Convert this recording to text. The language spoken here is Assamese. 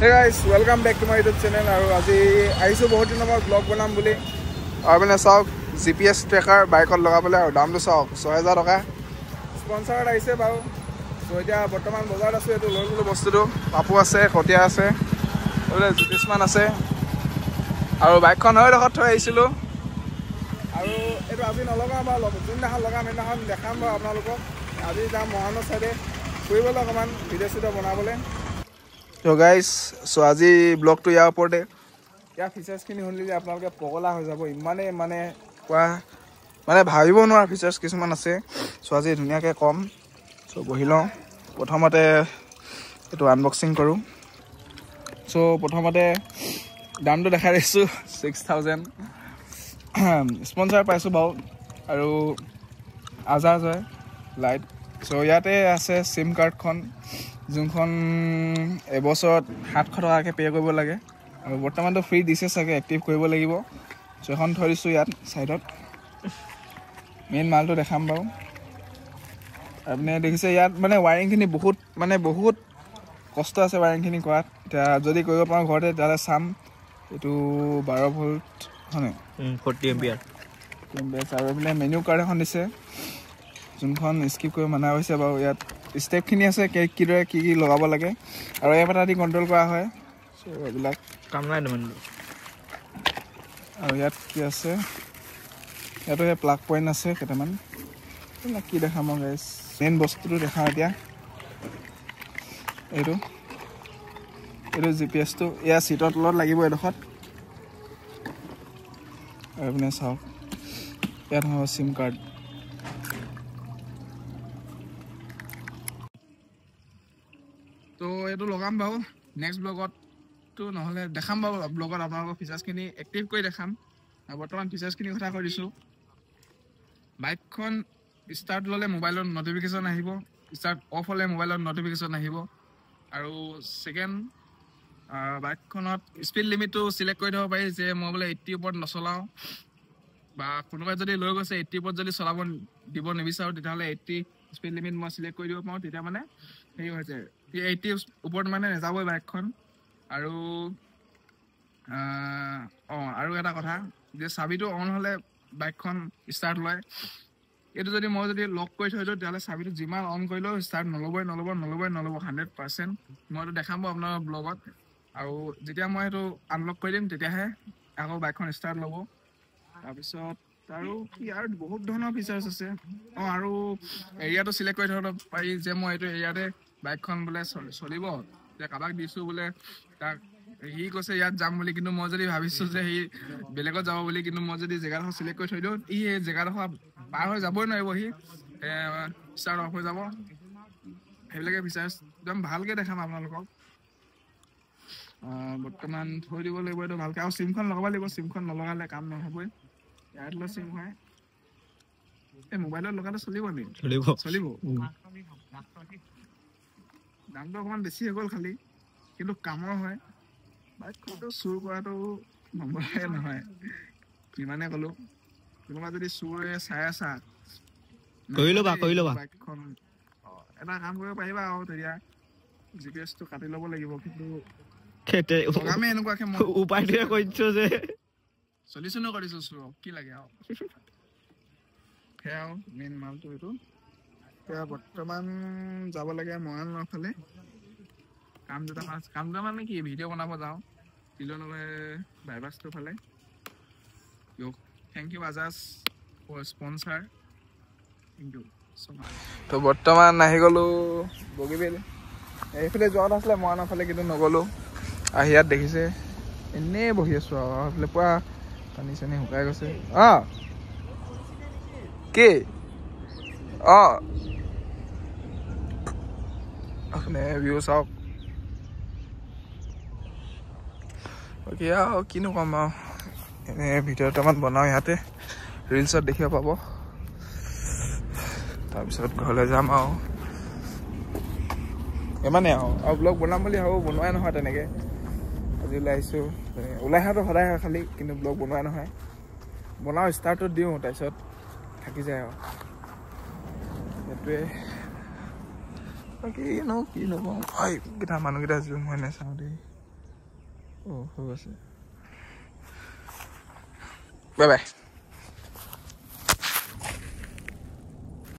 Hey guys, welcome back to my YouTube channel. আৰু আজি আহিছো বহুত দিনৰ পৰা ব্লগ বনাম বুলি। আৰু মানে চাওক GPS ট্ৰেকাৰ বাইকত লগাবলৈ আৰু দামটো চাওক 6000 টকা। স্পন্সৰত আহিছে বাৰু। তো এতিয়া বৰ্তমান বজাৰত আছো এইটো লৈ গলো বস্তুটো। পাপু আছে, কটিয়া আছে, ওলে জ্যোতিষমান আছে। আৰু বাইকখন হৈ ৰখত থৈ আহিছিলো। আৰু এইটো আজি নলগাম বাৰু, যোনদিনাখন লগাম সেইদিনাখন দেখাম বাৰু আপোনালোকক। আজি যাম মহানৰ চাইডে ফুৰিবলৈ অকণমান ভিডিঅ' চিডিঅ' বনাবলৈ। তো গাইজ আজি ব্লগটো ইয়াৰ ওপৰতে। ইয়াৰ ফিচাৰ্ছখিনি শুনিলে আপোনালোকে পগলা হৈ যাব, ইমানেই কোৱা ভাবিব নোৱাৰা ফিচাৰ্ছ কিছুমান আছে। আজি ধুনীয়াকৈ ক'ম। বহি লওঁ। প্ৰথমতে এইটো আনবক্সিং কৰোঁ। প্ৰথমতে দামটো দেখাই দিছোঁ 6000। স্পন্সাৰ পাইছোঁ বাৰু আৰু আজাজ হয় লাইট। ইয়াতে আছে চিম কাৰ্ডখন, যোনখন এবছৰত 700 টকাকৈ পে' কৰিব লাগে। আৰু বৰ্তমানটো ফ্ৰী দিছে চাগে, এক্টিভ কৰিব লাগিব। এখন থৈ দিছোঁ ইয়াত ছাইডত। মেইন মালটো দেখাম বাৰু। আপুনি দেখিছে ইয়াত ৱায়াৰিংখিনি বহুত কষ্ট আছে ৱায়াৰিংখিনি কৰাত। এতিয়া যদি কৰিব পাৰোঁ ঘৰতে তেতিয়াহ'লে চাম। এইটো 12 ভল্ট হয়নে, 40 এম্পিয়াৰ। আৰু এইপিনে মেনু কাৰ্ড এখন দিছে, যোনখন স্কিপ কৰি মানা হৈছে বাৰু। ইয়াত ষ্টেপখিনি আছে, কিদৰে কি লগাব লাগে আৰু এপ এটা দি কণ্ট্ৰল কৰা হয়। এইবিলাক কাম নাই মানে। আৰু ইয়াত কি আছে, ইয়াতো এই প্লাগ পইণ্ট আছে কেইটামান। এইবিলাক কি দেখাম মই গাইছ, মেইন বস্তুটো দেখাওঁ এতিয়া। এইটো GPS-টো এয়া চিটৰ তলত লাগিব এডোখৰত। আৰু এইপিনে চাওক, ইয়াত হ'ব চিম কাৰ্ড। তো এইটো লগাম বাৰু নেক্সট ব্লগতটো, নহ'লে দেখাম বাৰু ব্লগত আপোনালোকৰ ফিচাৰ্ছখিনি এক্টিভ কৰি দেখাম। বৰ্তমান ফিচাৰ্ছখিনিৰ কথা কৈ দিছোঁ। বাইকখন ষ্টাৰ্ট ল'লে মোবাইলত নটিফিকেশ্যন আহিব, ষ্টাৰ্ট অফ হ'লে মোবাইলত নটিফিকেশ্যন আহিব। আৰু ছেকেণ্ড, বাইকখনত স্পীড লিমিটটো চিলেক্ট কৰি থ'ব পাৰি যে মই বোলে 80 ওপৰত নচলাওঁ, বা কোনোবাই যদি লৈ গৈছে 80 ওপৰত যদি চলাব দিব নিবিচাৰোঁ, তেতিয়াহ'লে 80 স্পীড লিমিট মই চিলেক্ট কৰি দিব পাৰোঁ। তেতিয়া হেৰি হৈছে 80 ওপৰত নাযাবই বাইকখন। আৰু আৰু এটা কথা যে চাবিটো অন হ'লে বাইকখন ষ্টাৰ্ট লয়। এইটো যদি মই লক কৰি থৈ দিওঁ, তেতিয়াহ'লে চাবিটো যিমান অন কৰিলেও ষ্টাৰ্ট নল'ব 100%। মই এইটো দেখাম বাৰু আপোনাৰ ব্লগত। আৰু যেতিয়া মই সেইটো আনলক কৰি দিম, তেতিয়াহে আকৌ বাইকখন ষ্টাৰ্ট ল'ব। তাৰপিছত আৰু বহুত ধৰণৰ ফিচাৰ্ছ আছে। আৰু এৰিয়াটো চিলেক্ট কৰি থ'ব পাৰি যে মই এইটো এৰিয়াতে বাইকখন বোলে চলিব। যে কাৰোবাক দিছোঁ বোলে, তাক সি কৈছে ইয়াত যাম বুলি, কিন্তু মই যদি ভাবিছোঁ যে সি বেলেগত যাব বুলি, কিন্তু মই যদি জেগাডোখৰ চিলেক্ট কৰি থৈ দিওঁ, এই জেগাডোখৰ পাৰ হৈ যাবই নোৱাৰিব, সি ষ্টাৰ্ট অফ হৈ যাব। সেইবিলাকে ফিচাৰ্ছ একদম ভালকৈ দেখাম আপোনালোকক। বৰ্তমান থৈ দিব লাগিব এইটো ভালকৈ। আৰু চিমখন লগাব লাগিব, চিমখন নলগালে কাম নহ'বই। এয়াৰটেলৰ চিম হয়, এই মোবাইলত লগালে চলিব নেকি? চলিব। দামটো অকণমান বেছি হৈ গ'ল খালি, কিন্তু কামৰ হয়। বাইকখনটো চুৰ কৰাটো নম্বৰে নহয়, কিমানে ক'লোঁ। কোনোবা যদি চুৰে চাই আছা, কৰি ল'বা বাইকখন এটা কাম কৰিব পাৰিবা। আৰু তেতিয়া GPS-টো কাটি ল'ব লাগিব, কিন্তু লগামেই এনেকুৱাকৈ মই উপায়টোৱে কৈ দিছোঁ যে চলিছোঁ কৰিছোঁ চুৰক কি লাগে আৰু। সেয়া আৰু মেইন মালটো এইটো। এতিয়া বৰ্তমান যাব লাগে মৰাণৰ ফালে, কাম দুটা কি ভিডিঅ' বনাব যাওঁ, তিলনলৈ বাইপাছটোৰ ফালে। Thank you Ajaz for sponsor. Thank you so' much. তো বৰ্তমান আহি গ'লোঁ বগীবিল। এইফালে যোৱাত আছিলে মৰাণৰ ফালে, কিন্তু নগ'লোঁ। আহি ইয়াত দেখিছে এনেই বহি আছোঁ আৰু সেইফালে পুৰা পানী চানী শুকাই গৈছে। কি আপুনি ভিউ চাওক। বাকী আৰু কিনো ক'ম আৰু, এনেই ভিডিঅ' দুটামান বনাওঁ ইয়াতে, ৰিলছত দেখিব পাব। তাৰপিছত ঘৰলৈ যাম আৰু ইমানেই আৰু ব্লগ বনাম বুলি ভাবোঁ, বনোৱাই নহয় তেনেকৈ। আজি ওলাই আহিছোঁ, ওলাই অহাটো সদায় হয় খালি, কিন্তু ব্লগ বনোৱাই নহয়। বনাওঁ, ষ্টাৰ্টত দিওঁ, তাৰপিছত থাকি যায় আৰু সেইটোৱে। বাকী কিনো কওঁ, মানুহকেইটা জুম হয় নাই চাওঁ দেই। Bye bye